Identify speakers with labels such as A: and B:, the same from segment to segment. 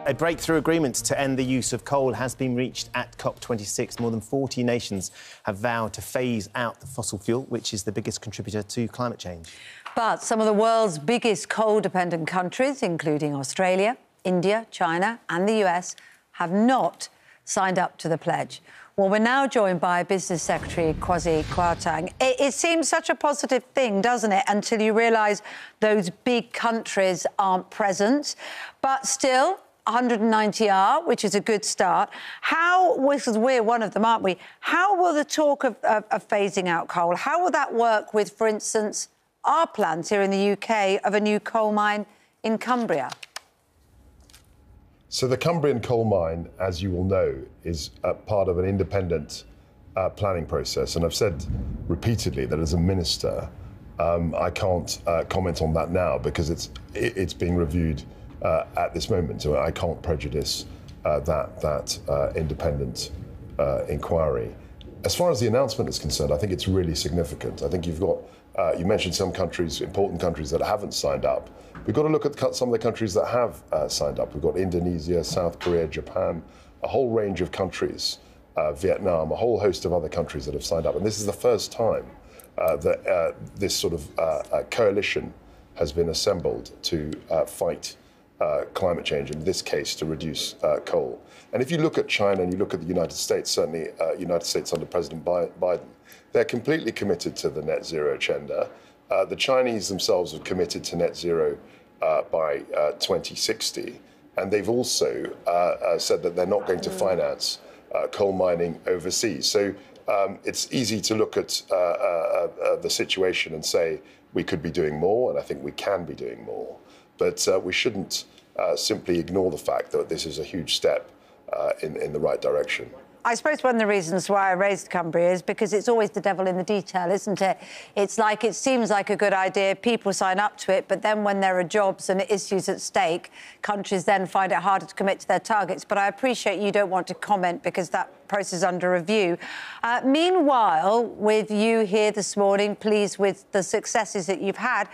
A: A breakthrough agreement to end the use of coal has been reached at COP26. More than 40 nations have vowed to phase out the fossil fuel, which is the biggest contributor to climate change.
B: But some of the world's biggest coal-dependent countries, including Australia, India, China and the US, have not signed up to the pledge. Well, we're now joined by Business Secretary Kwasi Kwarteng. It seems such a positive thing, doesn't it, until you realise those big countries aren't present. But still, 190 are, which is a good start. Because we're one of them, aren't we? How will the talk of phasing out coal, how will that work with, for instance, our plans here in the UK of a new coal mine in Cumbria?
C: So the Cumbrian coal mine, as you will know, is part of an independent planning process. And I've said repeatedly that as a minister, I can't comment on that now because it's being reviewed at this moment. So I can't prejudice that independent inquiry. As far as the announcement is concerned, I think it's really significant. I think you've got, you mentioned some countries, important countries that haven't signed up. We've got to look at some of the countries that have signed up. We've got Indonesia, South Korea, Japan, a whole range of countries, Vietnam, a whole host of other countries that have signed up. And this is the first time that this sort of coalition has been assembled to fight climate change, in this case, to reduce coal. And if you look at China and you look at the United States, certainly United States under President Biden, they're completely committed to the net zero agenda. The Chinese themselves have committed to net zero by 2060. And they've also said that they're not going to finance coal mining overseas. So it's easy to look at the situation and say we could be doing more, and I think we can be doing more. But we shouldn't simply ignore the fact that this is a huge step in the right direction.
B: I suppose one of the reasons why I raised Cumbria is because it's always the devil in the detail, isn't it? It's like it seems like a good idea, people sign up to it, but then when there are jobs and issues at stake, countries then find it harder to commit to their targets. But I appreciate you don't want to comment because that process is under review. Meanwhile, with you here this morning, pleased with the successes that you've had,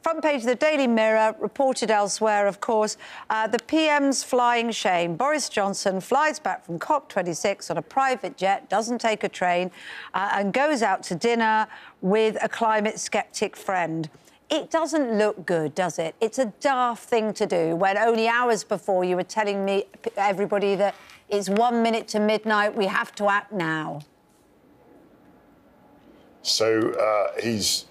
B: front page of the Daily Mirror, reported elsewhere, of course, the PM's flying shame. Boris Johnson flies back from COP26 on a private jet, doesn't take a train, and goes out to dinner with a climate sceptic friend. It doesn't look good, does it? It's a daft thing to do when only hours before you were telling everybody that it's 1 minute to midnight, we have to act now.
C: So he's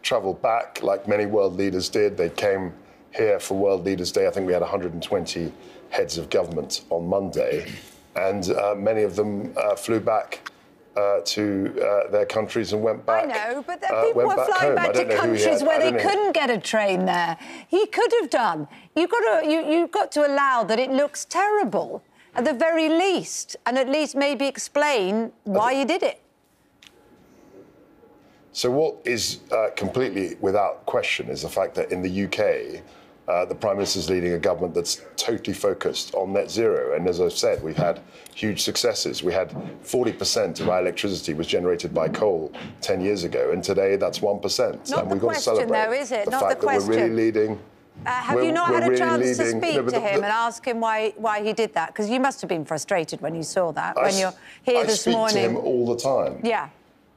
C: travelled back, like many world leaders did. They came here for World Leaders' Day. I think we had 120 heads of government on Monday, and many of them flew back to their countries and went back.
B: I know, but people were flying back to countries where they couldn't get a train there. He could have done. You've got to allow that it looks terrible, at the very least, and at least maybe explain why you did it.
C: So what is completely without question is the fact that in the UK, the Prime Minister's leading a government that's totally focused on net zero. And as I've said, we've had huge successes. We had 40% of our electricity was generated by coal 10 years ago, and today that's 1%.
B: Not
C: and
B: the
C: we've got to
B: question,
C: celebrate
B: though, is it?
C: the
B: Not
C: fact
B: the
C: that
B: question.
C: we're really leading.
B: Have you not had a chance to speak to him and ask him why he did that? Because you must have been frustrated when you saw that, when you're here this morning.
C: I speak to him all the time.
B: Yeah.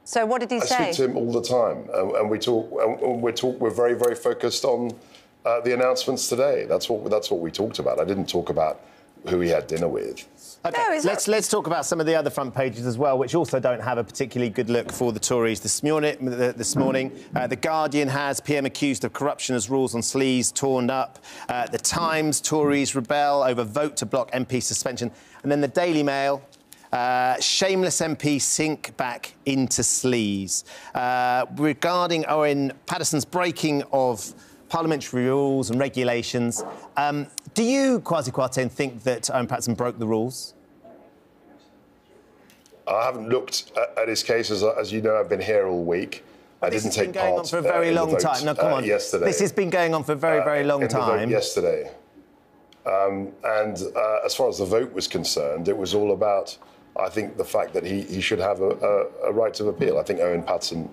B: So what did he say?
C: I speak to him all the time, and we talk. We're very, very focused on the announcements today. That's what we talked about. I didn't talk about who he had dinner with.
A: OK,
B: no,
A: let's talk about some of the other front pages as well, which also don't have a particularly good look for the Tories this morning. The Guardian has PM accused of corruption as rules on sleaze torn up. The Times, Tories rebel over vote to block MP suspension. And then the Daily Mail, shameless MP sink back into sleaze. Regarding Owen Paterson's breaking of parliamentary rules and regulations, do you, Kwasi Kwarteng, think that Owen Paterson broke the rules?
C: I haven't looked at his case. As you know, I've been here all week. I didn't take part
A: on for a very long time. No, come on.
C: Yesterday.
A: This has been going on for a very, very long time.
C: Yesterday. And as far as the vote was concerned, it was all about, I think, the fact that he should have a right of appeal. I think Owen Paterson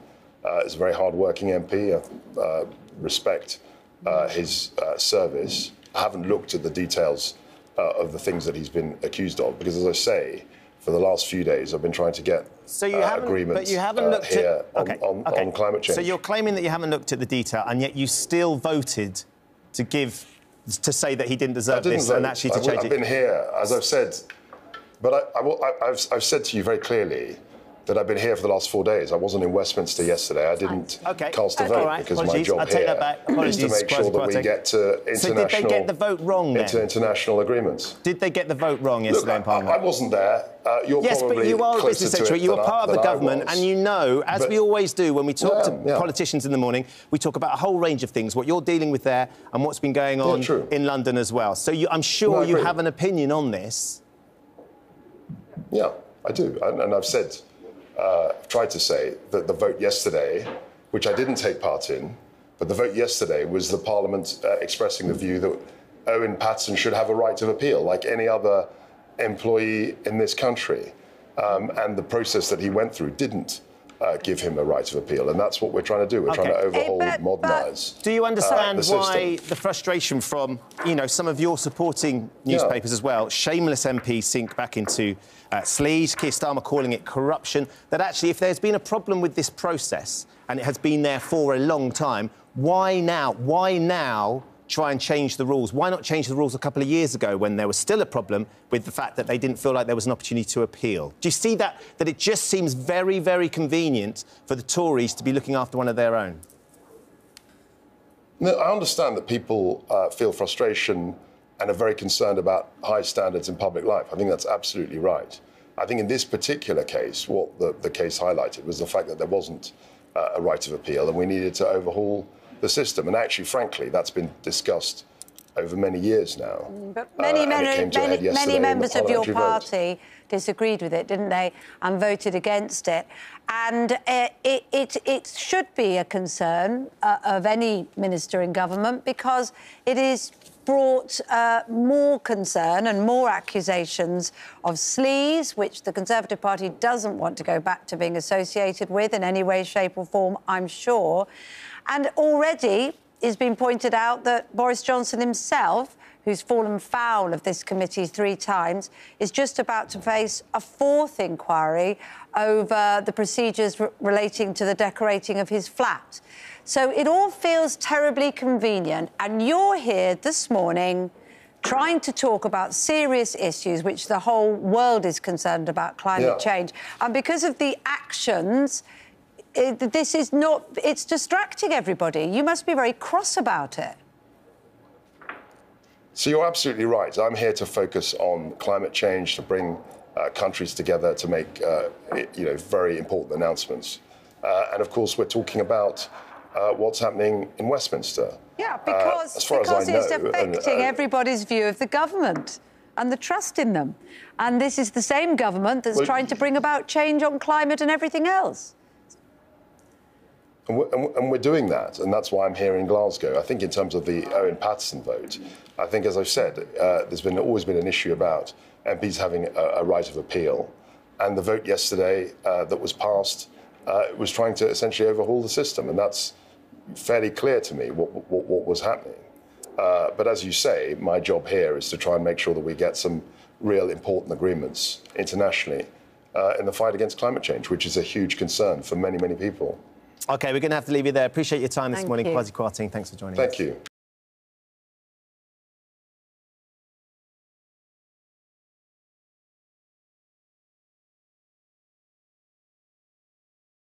C: is a very hard-working MP. I respect his service. I haven't looked at the details of the things that he's been accused of. Because, as I say, for the last few days, I've been trying to get agreement
A: but you haven't looked
C: here
A: at,
C: on climate change.
A: So you're claiming that you haven't looked at the detail, and yet you still voted to say that he didn't deserve this and actually to change it.
C: I've been here, as I've said, but I've said to you very clearly that I've been here for the last 4 days. I wasn't in Westminster yesterday. I didn't cast a vote because my job here is to make sure that we get to international...
A: So did they get the vote wrong then?
C: Into international agreements.
A: Did they get the vote wrong yesterday in Parliament?
C: I wasn't there. You're
A: yes,
C: probably
A: but you are a
C: closer
A: business
C: to
A: secretary.
C: it
A: You are part of the government, and you know, as we always do when we talk to politicians in the morning, we talk about a whole range of things, what you're dealing with there and what's been going on in London as well. So I'm sure you have an opinion on this.
C: Yeah, I do. And I've said... tried to say that the vote yesterday, which I didn't take part in, but the vote yesterday was the Parliament expressing the view that Owen Paterson should have a right of appeal, like any other employee in this country. And the process that he went through didn't give him a right of appeal, and that's what we're trying to do. We're trying to overhaul, modernise.
A: Do you understand why the frustration from, you know, some of your supporting newspapers as well? Shameless MPs sink back into sleaze. Keir Starmer calling it corruption. That actually, if there's been a problem with this process and it has been there for a long time, why now? Why now? Try and change the rules? Why not change the rules a couple of years ago when there was still a problem with the fact that they didn't feel like there was an opportunity to appeal? Do you see that it just seems very, very convenient for the Tories to be looking after one of their own?
C: No, I understand that people feel frustration and are very concerned about high standards in public life. I think that's absolutely right. I think in this particular case, what the case highlighted was the fact that there wasn't a right of appeal and we needed to overhaul the system. And actually, frankly, that's been discussed over many years now.
B: But many members of your party disagreed with it, didn't they, and voted against it. And it should be a concern of any minister in government because it is brought more concern and more accusations of sleaze, which the Conservative Party doesn't want to go back to being associated with in any way, shape or form, I'm sure. And already it's been pointed out that Boris Johnson himself, who's fallen foul of this committee 3 times, is just about to face a 4th inquiry over the procedures relating to the decorating of his flat. So it all feels terribly convenient. And you're here this morning trying to talk about serious issues, which the whole world is concerned about, climate change. And because of the actions... this is not... It's distracting everybody. You must be very cross about it.
C: So you're absolutely right. I'm here to focus on climate change, to bring countries together to make, very important announcements. And, of course, we're talking about what's happening in Westminster.
B: Yeah, because it's affecting everybody's view of the government and the trust in them. And this is the same government that's trying to bring about change on climate and everything else.
C: And we're doing that, and that's why I'm here in Glasgow. I think in terms of the Owen Paterson vote, I think, as I've said, there's always been an issue about MPs having a right of appeal. And the vote yesterday that was passed was trying to essentially overhaul the system, and that's fairly clear to me what was happening. But as you say, my job here is to try and make sure that we get some real important agreements internationally in the fight against climate change, which is a huge concern for many, many people.
A: OK, we're going to have to leave you there. Appreciate your time this morning, Kwasi Kwarteng. Thanks for joining us.
C: Thank you.